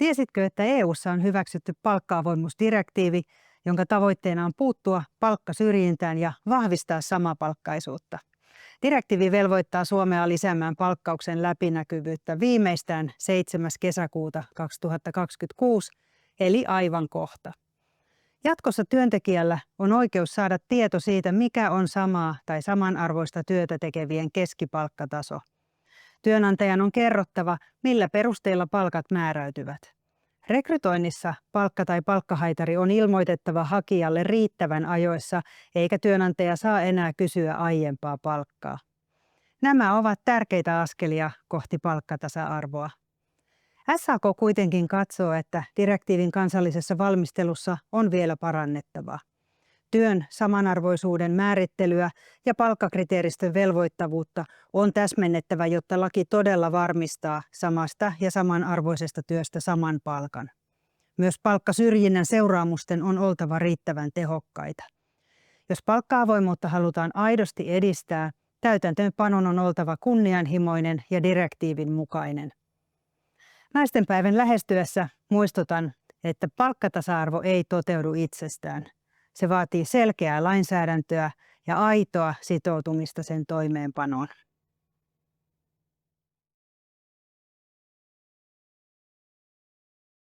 Tiesitkö, että EU:ssa on hyväksytty palkka-avoimuusdirektiivi, jonka tavoitteena on puuttua palkkasyrjintään ja vahvistaa samapalkkaisuutta? Direktiivi velvoittaa Suomea lisäämään palkkauksen läpinäkyvyyttä viimeistään 7. kesäkuuta 2026, eli aivan kohta. Jatkossa työntekijällä on oikeus saada tieto siitä, mikä on samaa tai samanarvoista työtä tekevien keskipalkkataso. Työnantajan on kerrottava, millä perusteilla palkat määräytyvät. Rekrytoinnissa palkka tai palkkahaitari on ilmoitettava hakijalle riittävän ajoissa, eikä työnantaja saa enää kysyä aiempaa palkkaa. Nämä ovat tärkeitä askelia kohti palkkatasa-arvoa. SAK kuitenkin katsoo, että direktiivin kansallisessa valmistelussa on vielä parannettavaa. Työn samanarvoisuuden määrittelyä ja palkkakriteeristön velvoittavuutta on täsmennettävä, jotta laki todella varmistaa samasta ja samanarvoisesta työstä saman palkan. Myös palkkasyrjinnän seuraamusten on oltava riittävän tehokkaita. Jos palkka-avoimuutta halutaan aidosti edistää, täytäntöönpanon on oltava kunnianhimoinen ja direktiivin mukainen. Naistenpäivän lähestyessä muistutan, että palkkatasa-arvo ei toteudu itsestään. Se vaatii selkeää lainsäädäntöä ja aitoa sitoutumista sen toimeenpanoon.